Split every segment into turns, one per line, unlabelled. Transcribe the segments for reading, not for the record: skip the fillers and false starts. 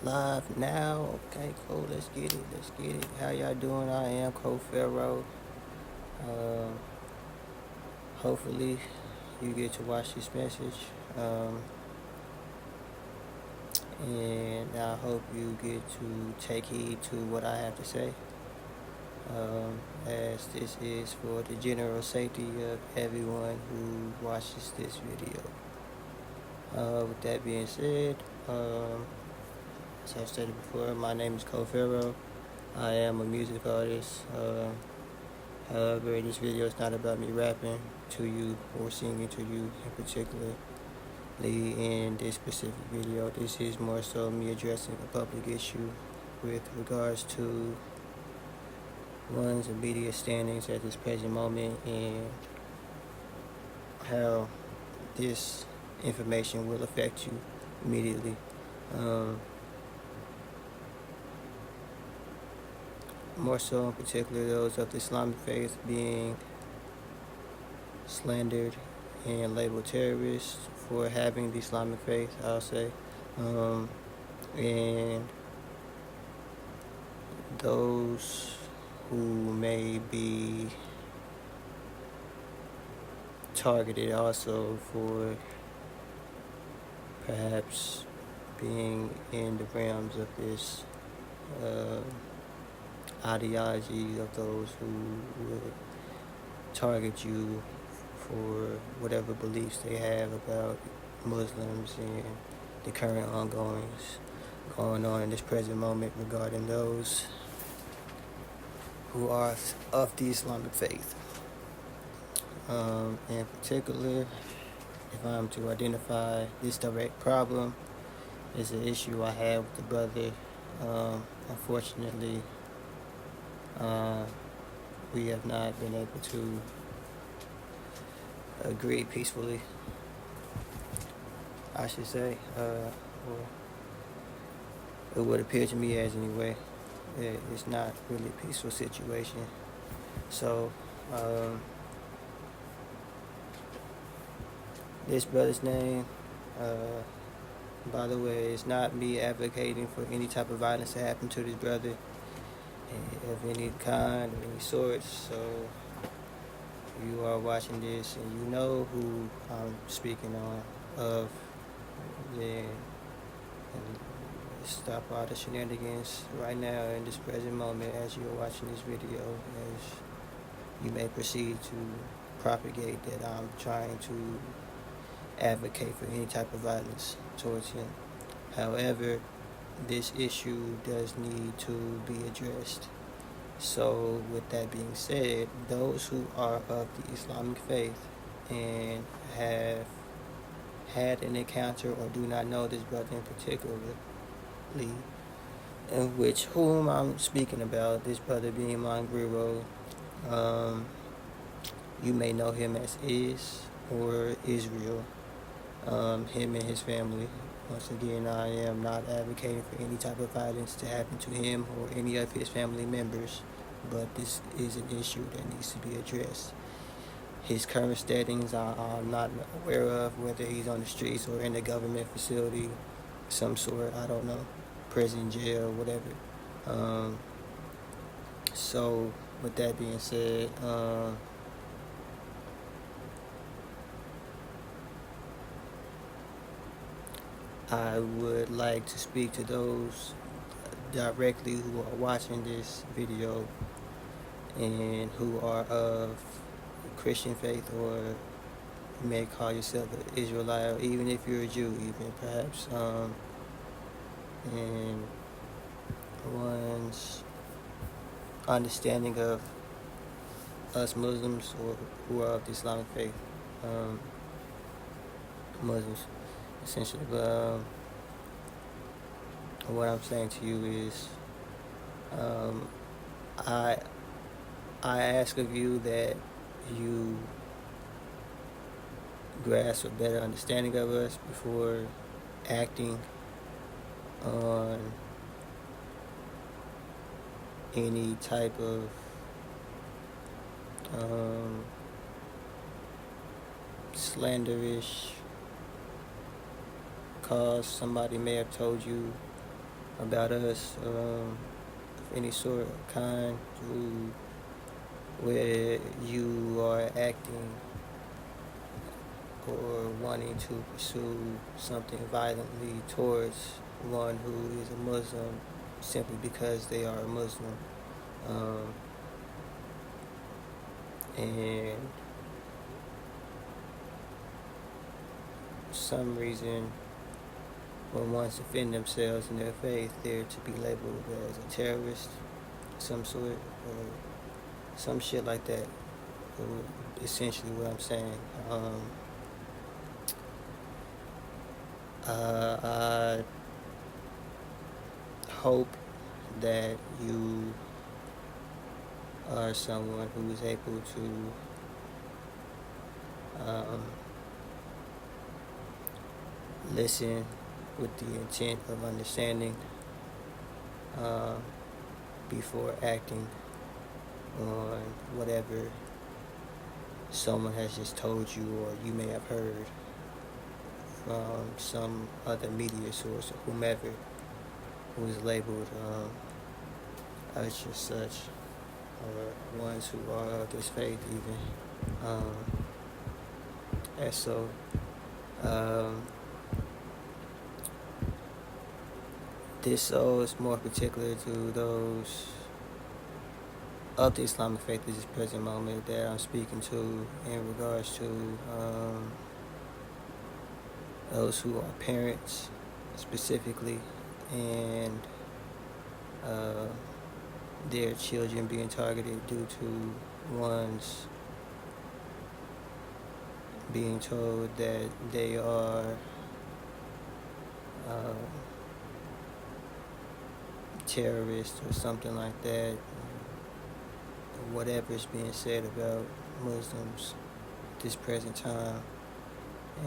Live now. Okay, cool. Let's get it. Let's get it. How y'all doing? I am Koh Pharaoh. Um, Hopefully, you get to watch this message. Um, and I hope you get to take heed to what I have to say. As this is for the general safety of everyone who watches this video. With that being said, as I stated before, my name is Koh Pharaoh. I am a music artist. However, this video is not about me rapping to you or singing to you in particularly in this specific video. This is more so me addressing a public issue with regards to one's immediate standings at this present moment and how this information will affect you immediately. More so in particular those of the Islamic faith being slandered and labeled terrorists for having the Islamic faith, I'll say. And those who may be targeted also for perhaps being in the realms of this ideology of those who would target you for whatever beliefs they have about Muslims and the current ongoings going on in this present moment regarding those who are of the Islamic faith. In particular, if I'm to identify this direct problem, is an issue I have with the brother. Unfortunately, we have not been able to agree peacefully, I should say, or it would appear to me as anyway. It's not really a peaceful situation. So, this brother's name, by the way, it's not me advocating for any type of violence to happen to this brother of any kind, of any sort. So you are watching this and you know who I'm speaking of, then stop all the shenanigans right now in this present moment as you're watching this video, as you may proceed to propagate that I'm trying to advocate for any type of violence towards him. However, this issue does need to be addressed. So with that being said, those who are of the Islamic faith and have had an encounter or do not know this brother in particularly, in whom I'm speaking about, this brother being Mongrero, you may know him as Is or Israel, him and his family. Once again, I am not advocating for any type of violence to happen to him or any of his family members, but this is an issue that needs to be addressed. His current settings I'm not aware of, whether he's on the streets or in a government facility, some sort, I don't know, prison, jail, whatever. So with that being said, I would like to speak to those directly who are watching this video and who are of Christian faith, or you may call yourself an Israelite, or even if you're a Jew, even perhaps, and one's understanding of us Muslims or who are of the Islamic faith, Muslims essentially. But what I'm saying to you is, I ask of you that you grasp a better understanding of us before acting on any type of slanderish cause somebody may have told you about us, of any sort of kind, where you are acting or wanting to pursue something violently towards one who is a Muslim simply because they are a Muslim. Um, and for some reason, when ones offend themselves in their faith, they're to be labeled as a terrorist, some sort, or some shit like that. Essentially, what I'm saying. I hope that you are someone who is able to listen with the intent of understanding before acting on whatever someone has just told you or you may have heard from some other media source or whomever who is labeled as just such, or ones who are of this faith even. And so this soul is more particular to those of the Islamic faith at this present moment that I'm speaking to in regards to those who are parents specifically, and their children being targeted due to ones being told that they are terrorists or something like that. Whatever is being said about Muslims at this present time.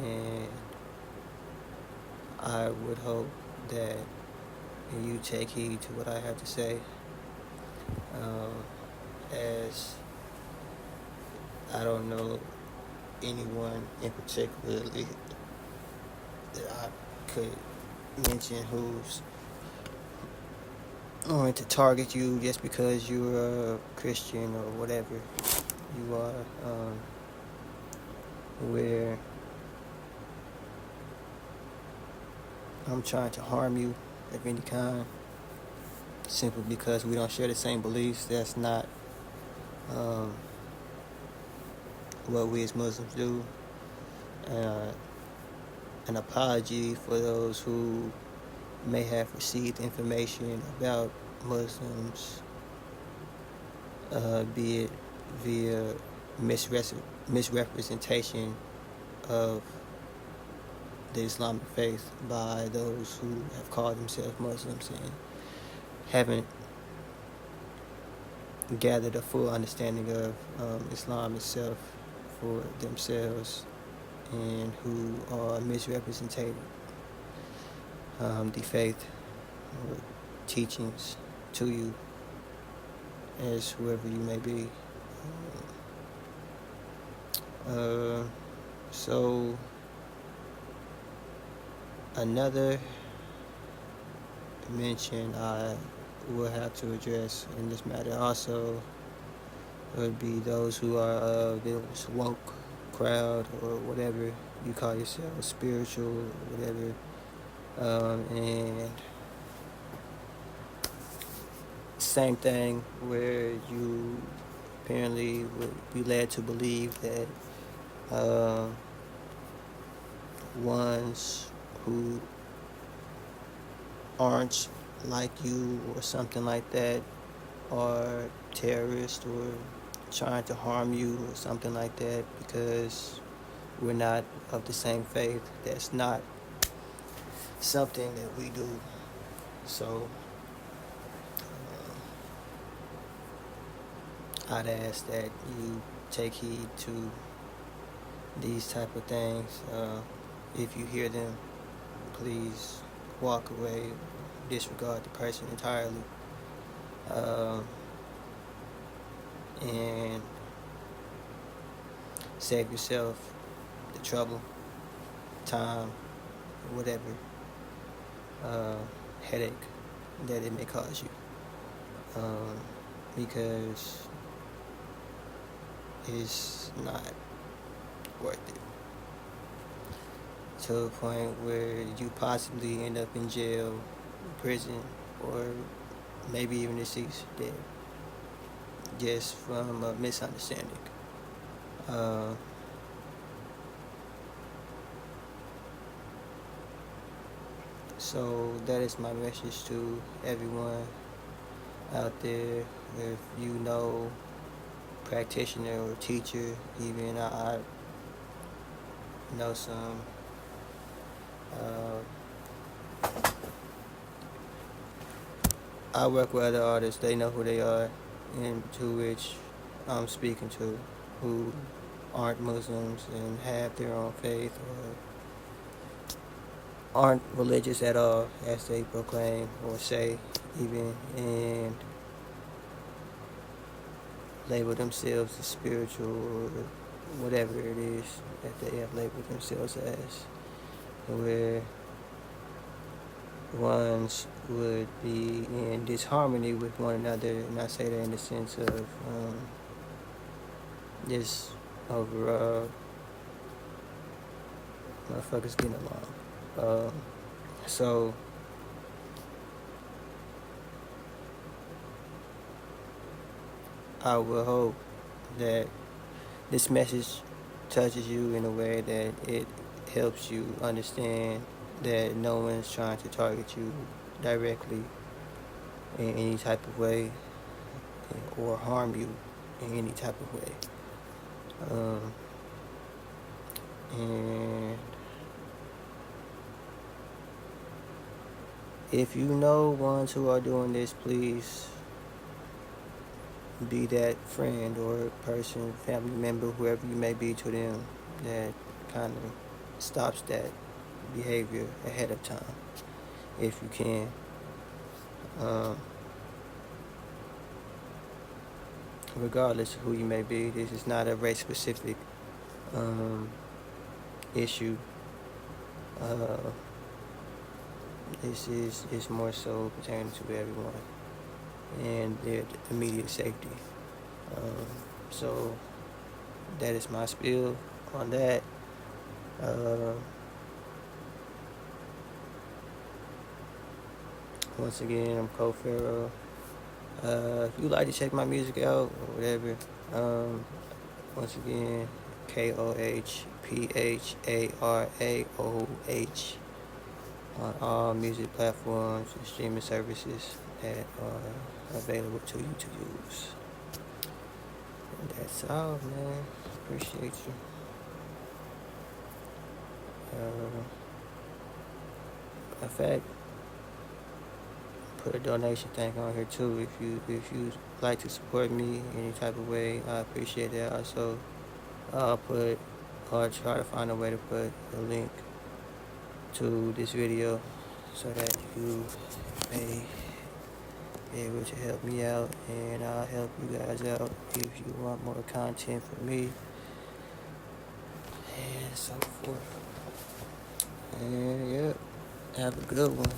And I would hope that you take heed to what I have to say, as I don't know anyone in particularly that I could mention who's going to target you just because you're a Christian or whatever you are, where I'm trying to harm you of any kind simply because we don't share the same beliefs. That's not what we as Muslims do. An apology for those who may have received information about Muslims, be it via misrepresentation of the Islamic faith by those who have called themselves Muslims and haven't gathered a full understanding of Islam itself for themselves, and who are misrepresenting the faith or teachings to you as whoever you may be. So another mention I will have to address in this matter also would be those who are of this woke crowd or whatever you call yourself, spiritual, whatever, and same thing where you apparently would be led to believe that ones who aren't like you or something like that are terrorists or trying to harm you or something like that because we're not of the same faith. That's not something that we do. So I'd ask that you take heed to these type of things. If you hear them, please walk away, disregard the person entirely, and save yourself the trouble, time, whatever, headache that it may cause you, because it's not worth it to a point where you possibly end up in jail, prison, or maybe even deceased, dead, just from a misunderstanding. So that is my message to everyone out there. If you know practitioner or teacher, even I know some I work with other artists. They know who they are, and to which I'm speaking to, who aren't Muslims and have their own faith, or aren't religious at all, as they proclaim or say, even, and label themselves as spiritual or whatever it is that they have labeled themselves as, where ones would be in disharmony with one another, and I say that in the sense of just overall motherfuckers getting along. So I will hope that this message touches you in a way that it helps you understand that no one's trying to target you directly in any type of way, or harm you in any type of way. And if you know ones who are doing this, please be that friend or person, family member, whoever you may be to them, that kind of stops that behavior ahead of time, if you can. Regardless of who you may be, this is not a race-specific issue. This is more so pertaining to everyone and their immediate safety. So that is my spiel on that. Once again, I'm Koh Pharaoh. If you'd like to check my music out or whatever, once again, KohPharaoh on all music platforms and streaming services that are available to you to use. And that's all, man. Appreciate you. In fact, put a donation thing on here too. If you like to support me any type of way, I appreciate that. Also, I'll try to find a way to put a link to this video so that you may be able to help me out, and I'll help you guys out if you want more content from me, and so forth. And yeah, have a good one.